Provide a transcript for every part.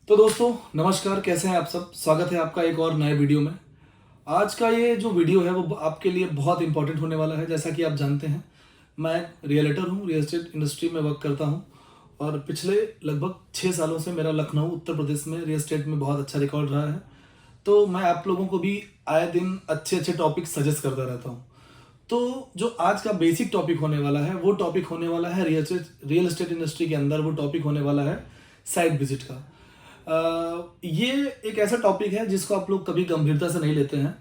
तो दोस्तों नमस्कार, कैसे हैं आप सब। स्वागत है आपका एक और नए वीडियो में। आज का ये जो वीडियो है वो आपके लिए बहुत इंपॉर्टेंट होने वाला है। जैसा कि आप जानते हैं, मैं एक रियलेटर हूँ, रियल एस्टेट इंडस्ट्री में वर्क करता हूँ और पिछले लगभग 6 सालों से मेरा लखनऊ उत्तर प्रदेश में रियल एस्टेट में बहुत अच्छा रिकॉर्ड रहा है। तो मैं आप लोगों को भी आए दिन अच्छे अच्छे टॉपिक सजेस्ट करता रहता हूँ। तो जो आज का बेसिक टॉपिक होने वाला है वो टॉपिक होने वाला है रियल एस्टेट इंडस्ट्री के अंदर वो टॉपिक होने वाला है साइट विजिट का। ये एक ऐसा टॉपिक है जिसको आप लोग कभी गंभीरता से नहीं लेते हैं।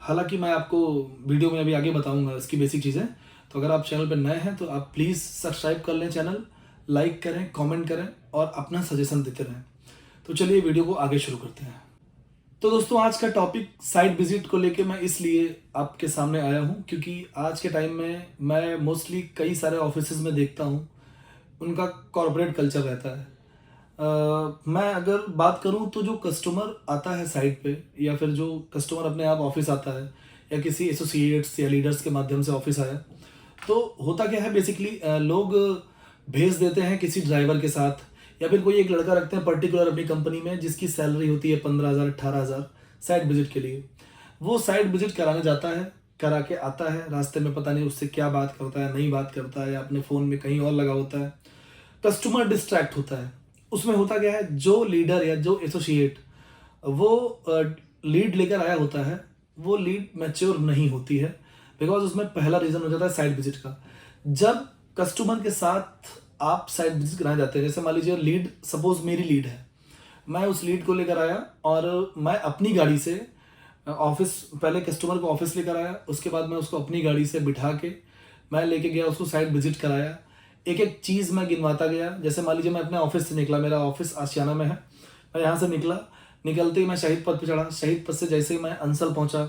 हालांकि मैं आपको वीडियो में अभी आगे बताऊंगा इसकी बेसिक चीज़ें। तो अगर आप चैनल पर नए हैं तो आप प्लीज़ सब्सक्राइब कर लें चैनल, लाइक करें, कमेंट करें और अपना सजेशन देते रहें। तो चलिए वीडियो को आगे शुरू करते हैं। तो दोस्तों आज का टॉपिक साइट विजिट को लेके मैं इसलिए आपके सामने आया हूँ क्योंकि आज के टाइम में मैं मोस्टली कई सारे ऑफिसेज में देखता हूँ उनका कॉरपोरेट कल्चर रहता है। मैं अगर बात करूं तो जो कस्टमर आता है साइट पे या फिर जो कस्टमर अपने आप ऑफिस आता है या किसी एसोसिएट्स या लीडर्स के माध्यम से ऑफिस आया, तो होता क्या है बेसिकली लोग भेज देते हैं किसी ड्राइवर के साथ या फिर कोई एक लड़का रखते हैं पर्टिकुलर अपनी कंपनी में जिसकी सैलरी होती है 15,000 18,000 साइट विजिट के लिए। वो साइट विजिट कराने जाता है, करा के आता है, रास्ते में पता नहीं उससे क्या बात करता है, नहीं बात करता है या अपने फ़ोन में कहीं और लगा होता है। कस्टमर डिस्ट्रैक्ट होता है। उसमें होता क्या है, जो लीडर या जो एसोसिएट वो लीड लेकर आया होता है वो लीड मैच्योर नहीं होती है। बिकॉज उसमें पहला रीजन हो जाता है साइट विजिट का। जब कस्टमर के साथ आप साइट विजिट कराने जाते हैं, जैसे मान लीजिए लीड, सपोज मेरी लीड है, मैं उस लीड को लेकर आया और मैं अपनी गाड़ी से ऑफिस, पहले कस्टमर को ऑफिस लेकर आया, उसके बाद मैं उसको अपनी गाड़ी से बिठा के मैं लेके गया, उसको साइट विजिट कराया। एक एक चीज़ मैं गिनवाता गया। जैसे मान लीजिए मैं अपने ऑफिस से निकला, मेरा ऑफिस आशियाना में है, मैं यहाँ से निकला, निकलते ही मैं शहीद पथ पे चढ़ा, शहीद पथ से जैसे ही मैं अंसल पहुंचा,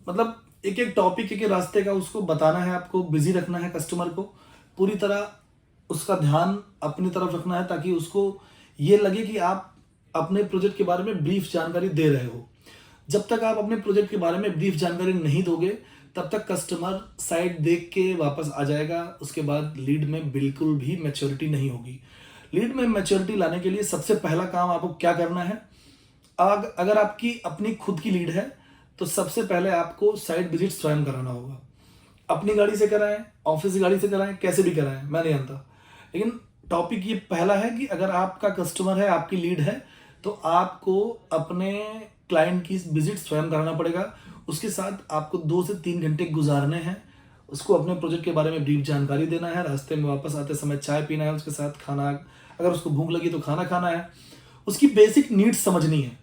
मतलब एक एक टॉपिक, एक एक रास्ते का उसको बताना है, आपको बिजी रखना है कस्टमर को, पूरी तरह उसका ध्यान अपनी तरफ रखना है ताकि उसको ये लगे कि आप अपने प्रोजेक्ट के बारे में ब्रीफ जानकारी दे रहे हो। जब तक आप अपने प्रोजेक्ट के बारे में ब्रीफ जानकारी नहीं दोगे तब तक कस्टमर साइट देख के वापस आ जाएगा। उसके बाद लीड में बिल्कुल भी मैच्योरिटी नहीं होगी। लीड में मैच्योरिटी लाने के लिए सबसे पहला काम आपको क्या करना है, अगर आपकी अपनी खुद की लीड है तो सबसे पहले आपको साइट विजिट स्वयं कराना होगा। अपनी गाड़ी से कराएं, ऑफिस की गाड़ी से कराएं, कैसे भी कराएं, मैं नहीं जानता, लेकिन टॉपिक ये पहला है कि अगर आपका कस्टमर है, आपकी लीड है, तो आपको अपने क्लाइंट की विजिट स्वयं कराना पड़ेगा। उसके साथ आपको 2 से 3 घंटे गुजारने हैं, उसको अपने प्रोजेक्ट के बारे में ब्रीफ जानकारी देना है, रास्ते में वापस आते समय चाय पीना है, उसके साथ खाना, अगर उसको भूख लगी तो खाना खाना है, उसकी बेसिक नीड्स समझनी है।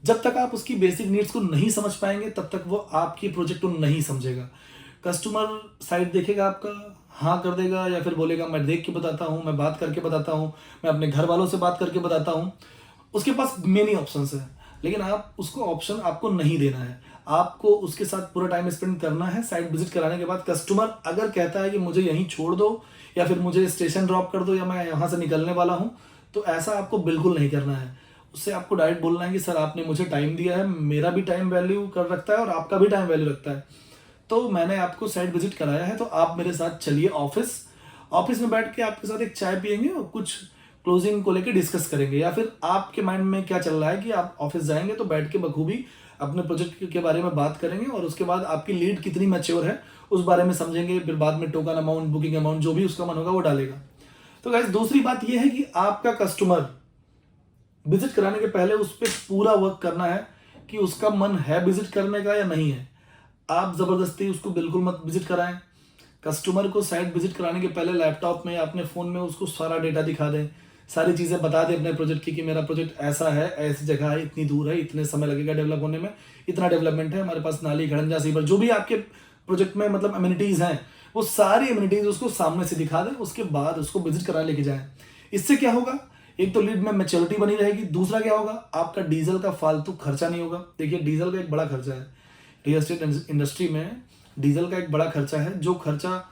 जब तक आप उसकी बेसिक नीड्स को नहीं समझ पाएंगे तब तक वो आपकी प्रोजेक्ट को नहीं समझेगा। कस्टमर साइट देखेगा आपका, हाँ कर देगा या फिर बोलेगा मैं देख के बताता हूँ, मैं बात करके बताता हूँ, मैं अपने घर वालों से बात करके बताता हूँ। उसके पास मेनी ऑप्शंस है, लेकिन आप उसको ऑप्शन आपको नहीं देना है। आपको उसके साथ पूरा टाइम स्पेंड करना है। साइट विजिट कराने के बाद कस्टमर अगर कहता है कि मुझे यहीं छोड़ दो या फिर मुझे स्टेशन ड्रॉप कर दो या मैं यहाँ से निकलने वाला हूँ, तो ऐसा आपको बिल्कुल नहीं करना है। उससे आपको डायरेक्ट बोलना है कि सर आपने मुझे टाइम दिया है, मेरा भी टाइम वैल्यू कर रखता है और आपका भी टाइम वैल्यू रखता है, तो मैंने आपको साइट विजिट कराया है, तो आप मेरे साथ चलिए ऑफिस। ऑफिस में बैठ के आपके साथ एक चाय पियेंगे और कुछ क्लोजिंग को लेकर डिस्कस करेंगे, या फिर आपके माइंड में क्या चल रहा है कि आप ऑफिस जाएंगे तो बैठ के बखूबी अपने प्रोजेक्ट के बारे में बात करेंगे और उसके बाद आपकी लीड कितनी मैच्योर है उस बारे में समझेंगे। फिर बाद में टोकन अमाउंट, बुकिंग अमाउंट, जो भी उसका मन होगा वो डालेगा। तो गाइस दूसरी बात यह है कि आपका कस्टमर विजिट कराने के पहले उस पर पूरा वर्क करना है कि उसका मन है विजिट करने का या नहीं है। आप जबरदस्ती उसको बिल्कुल मत विजिट कराएं। कस्टमर को साइट विजिट कराने के पहले लैपटॉप में या अपने फोन में उसको सारा डेटा दिखा दें, सारी चीजें बता दें अपने प्रोजेक्ट की कि मेरा प्रोजेक्ट ऐसा है, ऐसी जगह है, इतनी दूर है, इतने समय लगेगा डेवलप होने में, इतना डेवलपमेंट है हमारे पास, नाली, खड़ंजा, सीवर, जो भी आपके प्रोजेक्ट में मतलब अम्यूनिटीज हैं, वो सारी अम्यूनिटीज उसको सामने से दिखा दें। उसके बाद उसको विजिट कराने लेके जाएं। इससे क्या होगा, एक तो लीड में मैच्योरिटी बनी रहेगी, दूसरा क्या होगा, आपका डीजल का फालतू खर्चा नहीं होगा। देखिए डीजल का एक बड़ा खर्चा है रियल एस्टेट इंडस्ट्री में, डीजल का एक बड़ा खर्चा है, जो खर्चा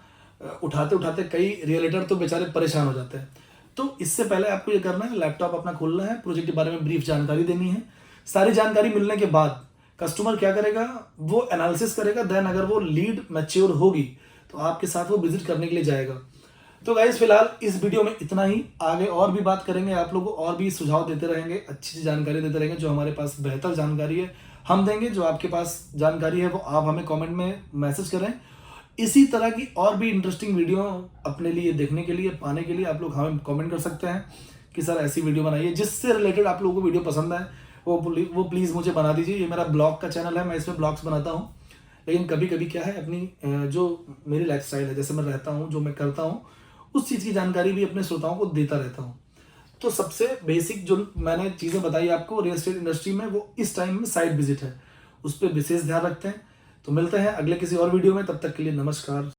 उठाते उठाते कई रियलेटर तो बेचारे परेशान हो जाते हैं। तो इससे पहले आपको ये करना है, लैपटॉप अपना खोलना है, प्रोजेक्ट के बारे में ब्रीफ जानकारी देनी है। सारी जानकारी मिलने के बाद कस्टमर क्या करेगा, वो एनालिसिस करेगा, देन अगर वो लीड मैच्योर होगी तो आपके साथ वो विजिट करने के लिए जाएगा। तो गाइस फिलहाल इस वीडियो में इतना ही। आगे और भी बात करेंगे, आप लोगों को और भी सुझाव देते रहेंगे, अच्छी जानकारी देते रहेंगे। जो हमारे पास बेहतर जानकारी है हम देंगे, जो आपके पास जानकारी है वो आप हमें कमेंट में मैसेज करें। इसी तरह की और भी इंटरेस्टिंग वीडियो अपने लिए देखने के लिए, पाने के लिए आप लोग हमें कमेंट कर सकते हैं कि सर ऐसी वीडियो बनाइए जिससे रिलेटेड आप लोगों को वीडियो पसंद आए, वो प्लीज़ मुझे बना दीजिए। ये मेरा ब्लॉग का चैनल है, मैं इसमें ब्लॉग्स बनाता हूँ। लेकिन कभी कभी क्या है, अपनी जो मेरी लाइफस्टाइल है, जैसे मैं रहता हूँ, जो मैं करता हूँ, उस चीज़ की जानकारी भी अपने श्रोताओं को देता रहता हूँ। तो सबसे बेसिक जो मैंने चीज़ें बताई आपको रियल एस्टेट इंडस्ट्री में, वो इस टाइम में साइट विजिट है, उस पर विशेष ध्यान रखते हैं। तो मिलते हैं अगले किसी और वीडियो में, तब तक के लिए नमस्कार।